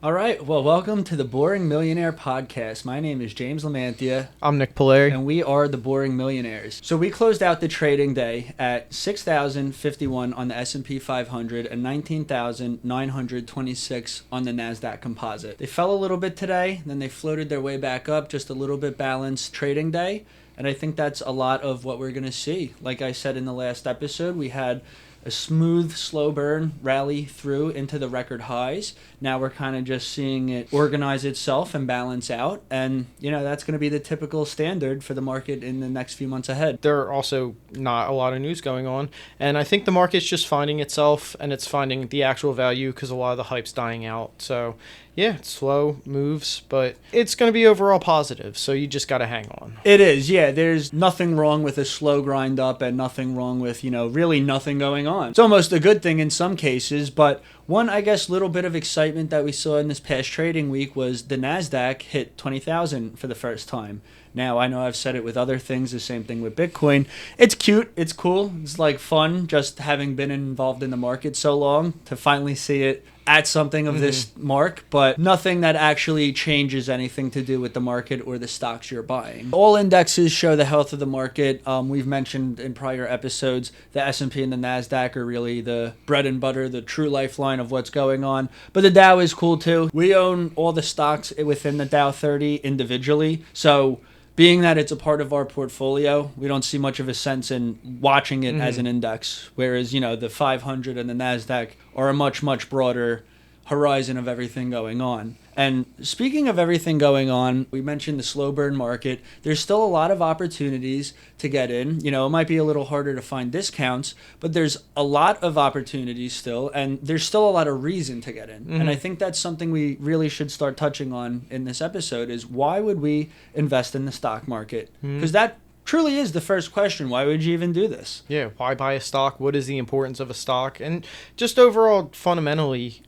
All right. Well, welcome to the Boring Millionaire podcast. My name is James Lamantia. I'm Nick Polari. And we are the Boring Millionaires. So we closed out the trading day at 6,051 on the S&P 500 and 19,926 on the NASDAQ Composite. They fell a little bit today, then they floated their way back up, just a little bit balanced trading day. And I think that's a lot of what we're going to see. Like I said in the last episode, we had a smooth, slow burn rally through into the record highs. Now we're kind of just seeing it organize itself and balance out. And, that's going to be the typical standard for the market in the next few months ahead. There are also not a lot of news going on. And I think the market's just finding itself and it's finding the actual value because a lot of the hype's dying out. So, yeah, it's slow moves, but it's going to be overall positive. So you just got to hang on. It is, yeah. There's nothing wrong with a slow grind up and nothing wrong with, really nothing going on. It's almost a good thing in some cases, but one, I guess, little bit of excitement that we saw in this past trading week was the NASDAQ hit 20,000 for the first time. Now, I know I've said it with other things, the same thing with Bitcoin. It's cute. It's cool. It's like fun just having been involved in the market so long to finally see it at something of this mark, but nothing that actually changes anything to do with the market or the stocks you're buying. All indexes show the health of the market. We've mentioned in prior episodes, the S&P and the NASDAQ are really the bread and butter, the true lifeline of what's going on. But the Dow is cool too. We own all the stocks within the Dow 30 individually. So being that it's a part of our portfolio, we don't see much of a sense in watching it as an index. Whereas, the 500 and the NASDAQ are a much, much broader horizon of everything going on. And speaking of everything going on, we mentioned the slow burn market. There's still a lot of opportunities to get in. It might be a little harder to find discounts, but there's a lot of opportunities still, and there's still a lot of reason to get in. And I think that's something we really should start touching on in this episode is why would we invest in the stock market? Because that truly is the first question. Why would you even do this? Yeah, why buy a stock? What is the importance of a stock? And just overall, fundamentally,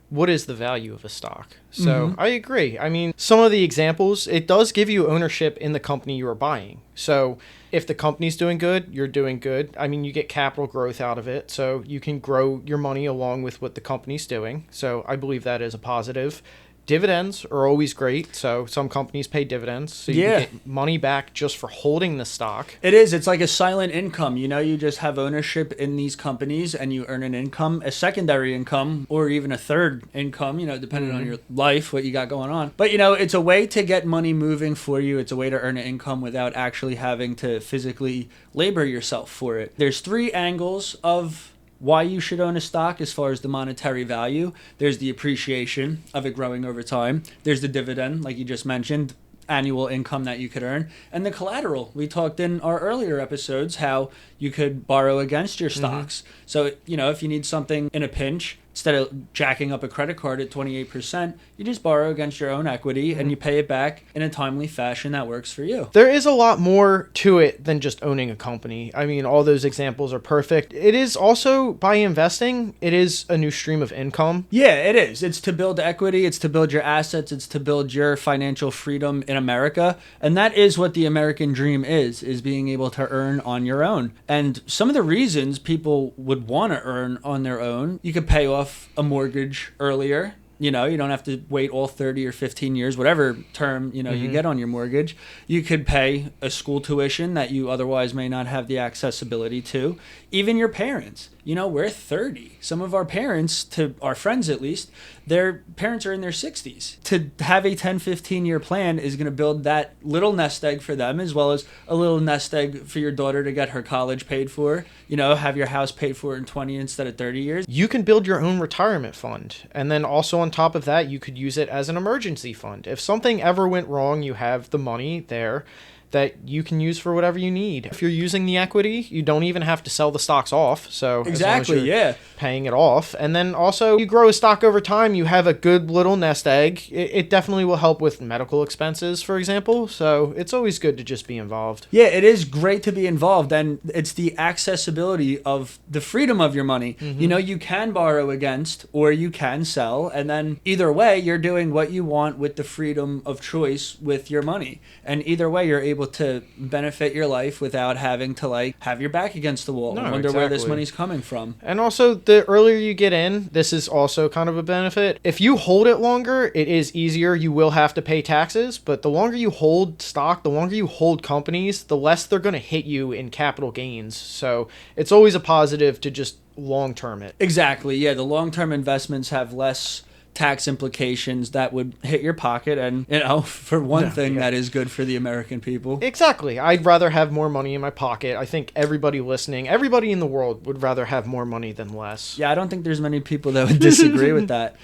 what is the value of a stock? So I agree. I mean, some of the examples, it does give you ownership in the company you are buying. So if the company's doing good, you're doing good. I mean, you get capital growth out of it. So you can grow your money along with what the company's doing. So I believe that is a positive. Dividends are always great. So some companies pay dividends. So you can get money back just for holding the stock. It is. It's like a silent income. You just have ownership in these companies and you earn an income, a secondary income, or even a third income, depending on your life, what you got going on. But, it's a way to get money moving for you. It's a way to earn an income without actually having to physically labor yourself for it. There's three angles of why you should own a stock as far as the monetary value. There's the appreciation of it growing over time. There's the dividend, like you just mentioned, annual income that you could earn. And the collateral. We talked in our earlier episodes how you could borrow against your stocks. So, if you need something in a pinch, instead of jacking up a credit card at 28%, you just borrow against your own equity and you pay it back in a timely fashion that works for you. There is a lot more to it than just owning a company. I mean, all those examples are perfect. It is also, by investing, it is a new stream of income. Yeah, it is. It's to build equity. It's to build your assets. It's to build your financial freedom in America. And that is what the American dream is being able to earn on your own. And some of the reasons people would want to earn on their own, you could pay off a mortgage earlier. You don't have to wait all 30 or 15 years, whatever term, you get on your mortgage. You could pay a school tuition that you otherwise may not have the accessibility to. Even your parents. We're 30. Some of our parents, to our friends at least, their parents are in their 60s. To have a 10, 15-year plan is going to build that little nest egg for them, as well as a little nest egg for your daughter to get her college paid for, have your house paid for in 20 instead of 30 years. You can build your own retirement fund. And then also on top of that, you could use it as an emergency fund. If something ever went wrong, you have the money there that you can use for whatever you need. If you're using the equity, you don't even have to sell the stocks off. So exactly, yeah, paying it off. And then also you grow a stock over time, you have a good little nest egg. It definitely will help with medical expenses, for example. So it's always good to just be involved. Yeah, it is great to be involved. And it's the accessibility of the freedom of your money. You can borrow against or you can sell. And then either way, you're doing what you want with the freedom of choice with your money. And either way, you're able able to benefit your life without having to like have your back against the wall No, and wonder where this exactly. money's coming from. And also, the earlier you get in, this is also kind of a benefit. If you hold it longer, it is easier. You will have to pay taxes, but the longer you hold stock, the longer you hold companies, the less they're going to hit you in capital gains. So it's always a positive to just long-term it. Exactly. Yeah, the long-term investments have less tax implications that would hit your pocket, and for one thing, that is good for the American people. Exactly. I'd rather have more money in my pocket. I think everybody listening, everybody in the world would rather have more money than less. Yeah, I don't think there's many people that would disagree with that.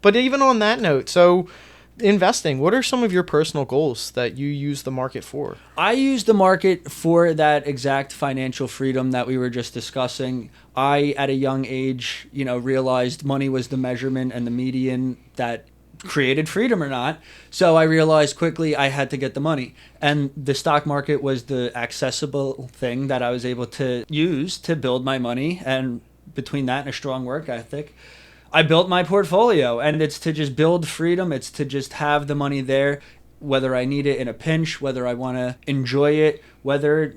But even on that note, so investing, what are some of your personal goals that you use the market for? I use the market for that exact financial freedom that we were just discussing. I, at a young age, realized money was the measurement and the median that created freedom or not. So I realized quickly I had to get the money. And the stock market was the accessible thing that I was able to use to build my money. And between that and a strong work ethic, I built my portfolio, and it's to just build freedom. It's to just have the money there, whether I need it in a pinch, whether I want to enjoy it, whether,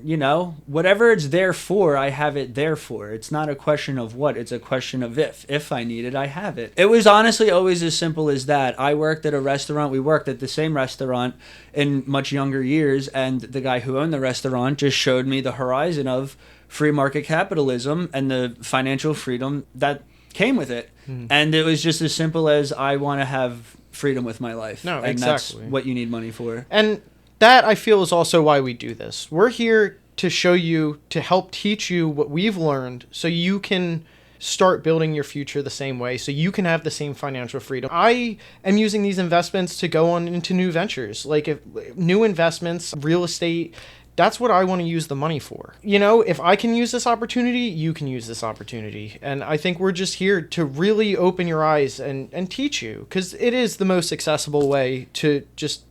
whatever it's there for, I have it there for. It's not a question of what, it's a question of if. If I need it, I have it. It was honestly always as simple as that. I worked at a restaurant. We worked at the same restaurant in much younger years, and the guy who owned the restaurant just showed me the horizon of free market capitalism and the financial freedom that came with it. And it was just as simple as I want to have freedom with my life. No, and exactly. That's what you need money for. And that, I feel, is also why we do this. We're here to show you, to help teach you what we've learned so you can start building your future the same way, so you can have the same financial freedom. I am using these investments to go on into new ventures, like new investments, real estate. That's what I want to use the money for. If I can use this opportunity, you can use this opportunity. And I think we're just here to really open your eyes and teach you, because it is the most accessible way to just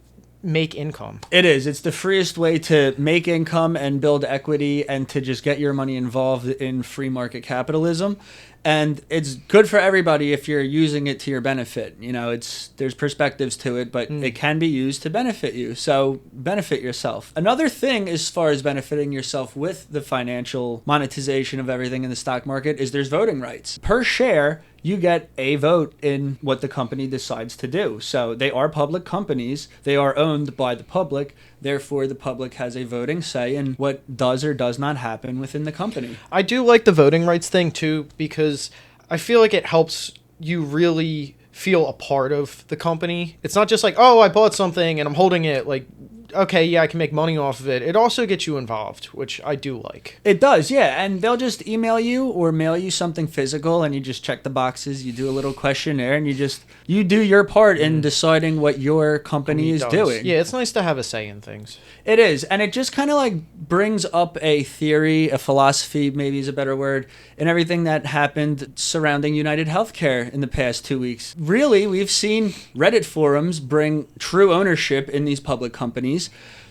make income. It is. It's the freest way to make income and build equity and to just get your money involved in free market capitalism. And it's good for everybody if you're using it to your benefit. There's perspectives to it, but it can be used to benefit you. So benefit yourself. Another thing as far as benefiting yourself with the financial monetization of everything in the stock market is there's voting rights. Per share, you get a vote in what the company decides to do. So they are public companies. They are owned by the public. Therefore, the public has a voting say in what does or does not happen within the company. I do like the voting rights thing, too, because I feel like it helps you really feel a part of the company. It's not just like, oh, I bought something and I'm holding it. Like, okay, yeah, I can make money off of it. It also gets you involved, which I do like. It does, yeah. And they'll just email you or mail you something physical, and you just check the boxes. You do a little questionnaire, and you do your part in deciding what your company is doing. Yeah, it's nice to have a say in things. It is. And it just kind of like brings up a theory, a philosophy, maybe is a better word, in everything that happened surrounding United Healthcare in the past 2 weeks. Really, we've seen Reddit forums bring true ownership in these public companies.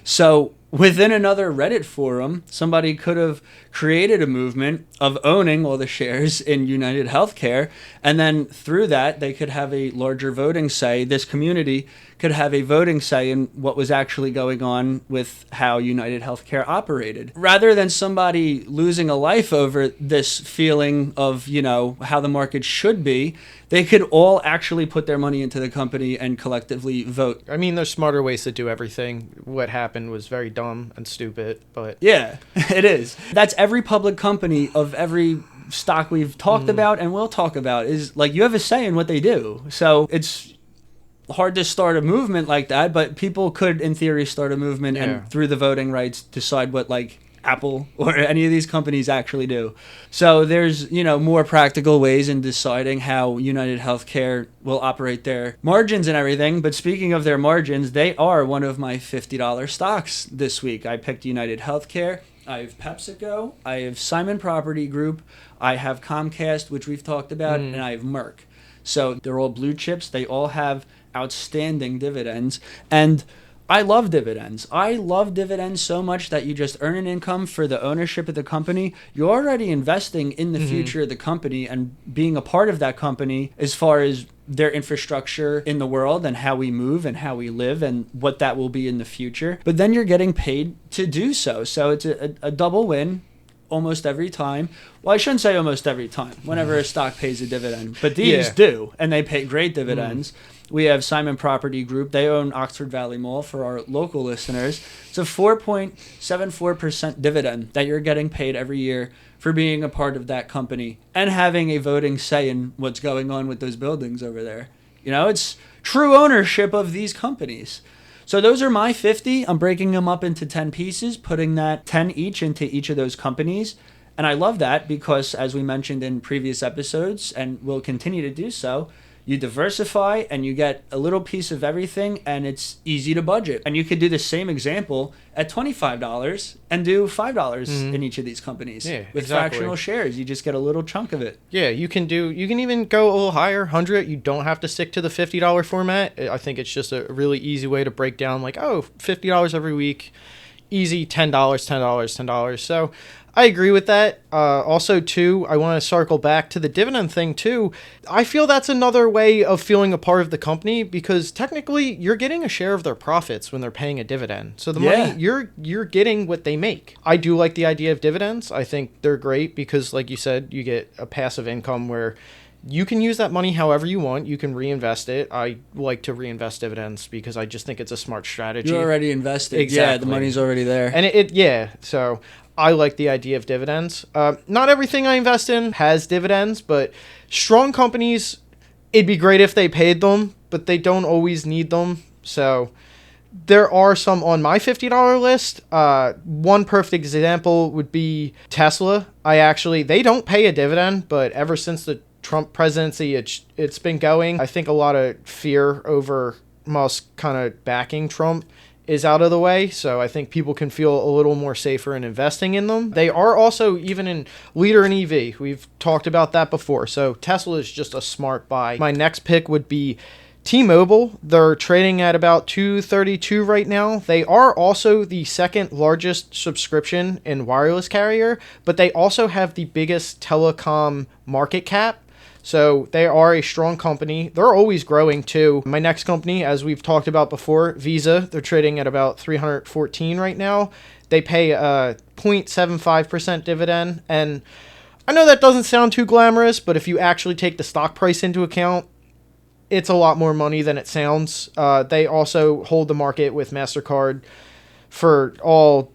So within another Reddit forum, somebody could have created a movement of owning all the shares in United Healthcare, and then through that, they could have a larger voting say. This community could have a voting say in what was actually going on with how United Healthcare operated. Rather than somebody losing a life over this feeling of, how the market should be, they could all actually put their money into the company and collectively vote. I mean, there's smarter ways to do everything. What happened was very dumb and stupid, but... Yeah, it is. That's every public company of every stock we've talked about and will talk about is like you have a say in what they do. So it's hard to start a movement like that, but people could, in theory, start a movement and through the voting rights decide what Apple or any of these companies actually do. So there's, more practical ways in deciding how United Healthcare will operate their margins and everything. But speaking of their margins, they are one of my $50 stocks this week. I picked United Healthcare. I have PepsiCo. I have Simon Property Group. I have Comcast, which we've talked about, and I have Merck. So they're all blue chips. They all have outstanding dividends. And I love dividends. I love dividends so much that you just earn an income for the ownership of the company. You're already investing in the future of the company and being a part of that company as far as their infrastructure in the world and how we move and how we live and what that will be in the future. But then you're getting paid to do so. So it's a double win almost every time. Well, I shouldn't say almost every time, whenever a stock pays a dividend. But these do, and they pay great dividends. We have Simon Property Group. They own Oxford Valley Mall for our local listeners. It's a 4.74% dividend that you're getting paid every year for being a part of that company and having a voting say in what's going on with those buildings over there. You know, it's true ownership of these companies. So those are my 50. I'm breaking them up into 10 pieces, putting that 10 each into each of those companies. And I love that because, as we mentioned in previous episodes, and will continue to do so, you diversify and you get a little piece of everything, and it's easy to budget. And you could do the same example at $25 and do $5 in each of these companies. Yeah, with exactly. fractional shares. You just get a little chunk of it. Yeah, you can even go a little higher, 100. You don't have to stick to the $50 format. I think it's just a really easy way to break down, like, oh, $50 every week, easy, $10, $10. So I agree with that. Also, too, I want to circle back to the dividend thing, too. I feel that's another way of feeling a part of the company because technically you're getting a share of their profits when they're paying a dividend. So the money, you're getting what they make. I do like the idea of dividends. I think they're great because, like you said, you get a passive income where you can use that money however you want. You can reinvest it. I like to reinvest dividends because I just think it's a smart strategy. You're already invested. Exactly. Yeah, the money's already there. And so I like the idea of dividends. Not everything I invest in has dividends, but strong companies, it'd be great if they paid them, but they don't always need them. So there are some on my $50 list. One perfect example would be Tesla. They don't pay a dividend, but ever since the Trump presidency, it's been going. I think a lot of fear over Musk kind of backing Trump is out of the way, so I think people can feel a little more safer in investing in them. They are also even in leader in EV. We've talked about that before, so Tesla is just a smart buy. My next pick would be T-Mobile. They're trading at about $232 right now. They are also the second largest subscription and wireless carrier, but they also have the biggest telecom market cap. So they are a strong company. They're always growing too. My next company, as we've talked about before, Visa, they're trading at about $314 right now. They pay a 0.75% dividend. And I know that doesn't sound too glamorous, but if you actually take the stock price into account, it's a lot more money than it sounds. They also hold the market with MasterCard for all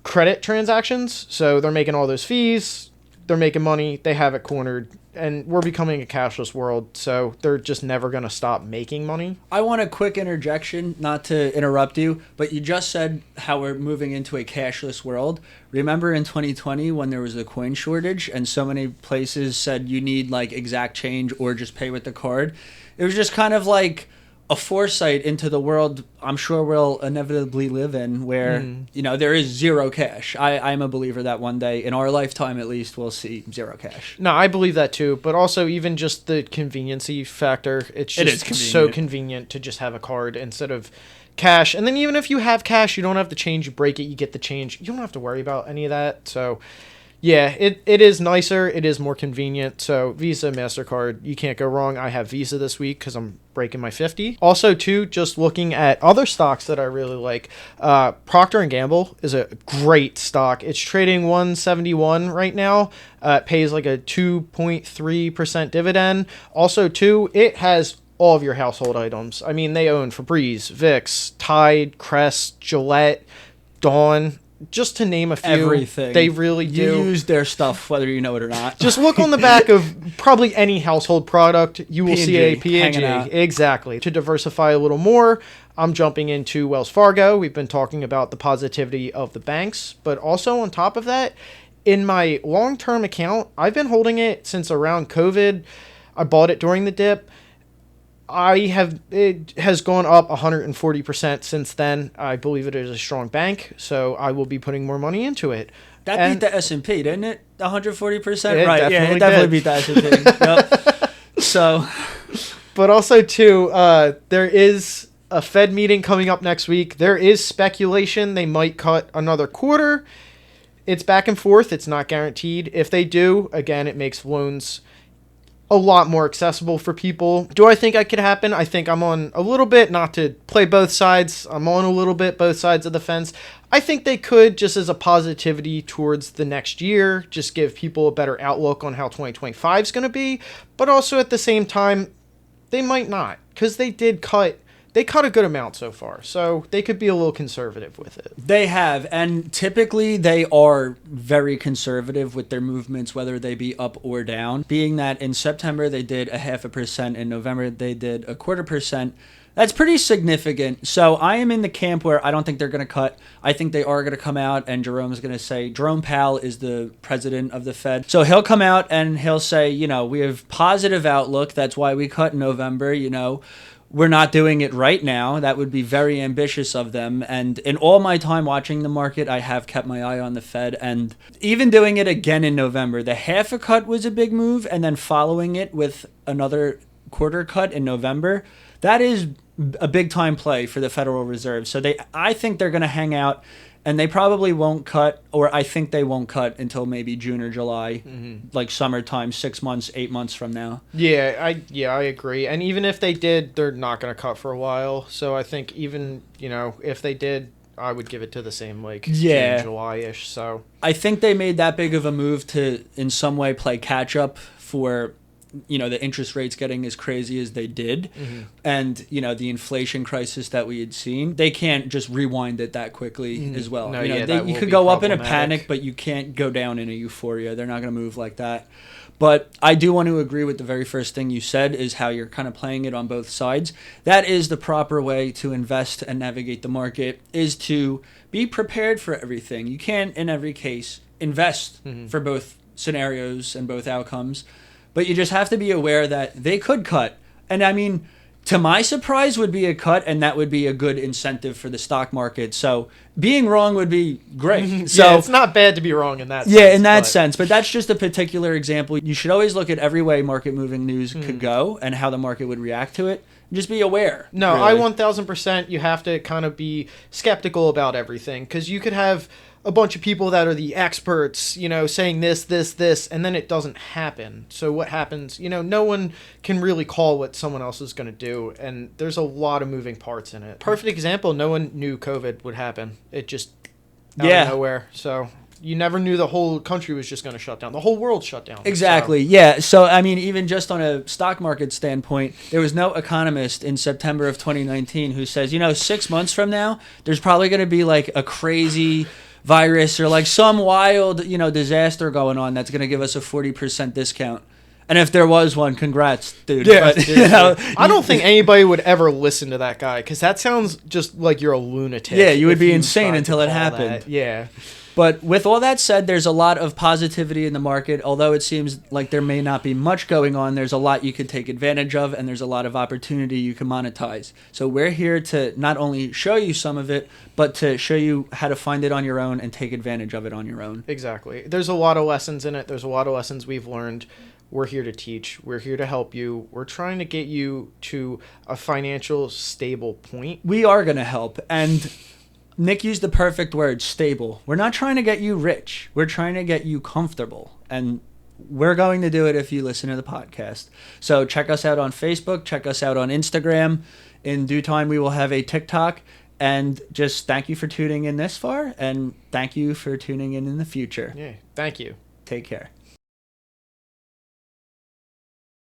credit transactions. So they're making all those fees. They're making money. They have it cornered. And we're becoming a cashless world, so they're just never going to stop making money. I want a quick interjection, not to interrupt you, but you just said how we're moving into a cashless world. Remember in 2020 when there was a coin shortage and so many places said you need like exact change or just pay with the card? It was just kind of like a foresight into the world I'm sure we'll inevitably live in where, there is zero cash. I'm a believer that one day, in our lifetime at least, we'll see zero cash. No, I believe that too, but also even just the conveniency factor. It's just so convenient to just have a card instead of cash. And then even if you have cash, you don't have the change, you break it, you get the change. You don't have to worry about any of that. So yeah, it is nicer. It is more convenient. So Visa, MasterCard, you can't go wrong. I have Visa this week because I'm breaking my 50. Also, too, just looking at other stocks that I really like. Procter & Gamble is a great stock. It's trading $171 right now. It pays like a 2.3% dividend. Also, too, it has all of your household items. I mean, they own Febreze, Vicks, Tide, Crest, Gillette, Dawn, just to name a few. Everything. They really do. You use their stuff whether you know it or not. Just look on the back of probably any household product. You will see a P&G. Exactly. To diversify a little more, I'm jumping into Wells Fargo. We've been talking about the positivity of the banks. But also on top of that, in my long-term account, I've been holding it since around COVID. I bought it during the dip. It has gone up 140% since then. I believe it is a strong bank, so I will be putting more money into it. That beat the S&P, didn't it? 140%? It right, yeah, it definitely beat the S&P. Yep. So, but also too, there is a Fed meeting coming up next week. There is speculation they might cut another quarter. It's back and forth. It's not guaranteed. If they do, again, it makes loans a lot more accessible for people. Do I think it could happen? I think I'm on a little bit, not to play both sides, I'm on a little bit both sides of the fence. I think they could, just as a positivity towards the next year, just give people a better outlook on how 2025 is going to be. But also at the same time, they might not, because they cut a good amount so far, so they could be a little conservative with it. They have, and typically they are very conservative with their movements, whether they be up or down. Being that in September they did 0.5%, in November they did 0.25%. That's pretty significant. So I am in the camp where I don't think they're going to cut. I think they are going to come out, and Jerome's going to say, Jerome Powell is the president of the Fed. So he'll come out and he'll say, we have positive outlook. That's why we cut in November, We're not doing it right now. That would be very ambitious of them. And in all my time watching the market, I have kept my eye on the Fed. And even doing it again in November, the half a cut was a big move. And then following it with another quarter cut in November, that is a big time play for the Federal Reserve. So I think they're going to hang out. And they probably won't cut, or I think they won't cut until maybe June or July, like summertime, 6 months, 8 months from now. Yeah, I agree. And even if they did, they're not going to cut for a while. So I think even, if they did, I would give it to the same, June, July-ish. So I think they made that big of a move to, in some way, play catch-up for the interest rates getting as crazy as they did, and the inflation crisis that we had seen. They can't just rewind it that quickly as well. No, you could go up in a panic, but you can't go down in a euphoria. They're not going to move like that. But I do want to agree with the very first thing you said, is how you're kind of playing it on both sides. That is the proper way to invest and navigate the market, is to be prepared for everything. You can't, in every case, invest for both scenarios and both outcomes. But you just have to be aware that they could cut. And I mean, to my surprise, would be a cut, and that would be a good incentive for the stock market. So being wrong would be great. So it's not bad to be wrong in that sense. Yeah, in that sense. But that's just a particular example. You should always look at every way market moving news could go and how the market would react to it. Just be aware. No, really. I 1000%. You have to kind of be skeptical about everything, because you could have a bunch of people that are the experts, saying this, and then it doesn't happen. So what happens? No one can really call what someone else is going to do, and there's a lot of moving parts in it. Perfect example, no one knew COVID would happen. It just out of nowhere. So you never knew the whole country was just going to shut down. The whole world shut down. Exactly. So. Yeah. So, I mean, even just on a stock market standpoint, there was no economist in September of 2019 who says, 6 months from now, there's probably going to be like a crazy virus or like some wild, disaster going on that's going to give us a 40% discount. And if there was one, congrats, dude. Yeah, but, I don't think anybody would ever listen to that guy, because that sounds just like you're a lunatic. Yeah, you would be insane until it happened. That. Yeah. But with all that said, there's a lot of positivity in the market. Although it seems like there may not be much going on, there's a lot you could take advantage of, and there's a lot of opportunity you can monetize. So we're here to not only show you some of it, but to show you how to find it on your own and take advantage of it on your own. Exactly. There's a lot of lessons in it. There's a lot of lessons we've learned. We're here to teach. We're here to help you. We're trying to get you to a financial stable point. We are going to help. And Nick used the perfect word, stable. We're not trying to get you rich. We're trying to get you comfortable. And we're going to do it if you listen to the podcast. So check us out on Facebook. Check us out on Instagram. In due time, we will have a TikTok. And just thank you for tuning in this far. And thank you for tuning in the future. Yeah, thank you. Take care.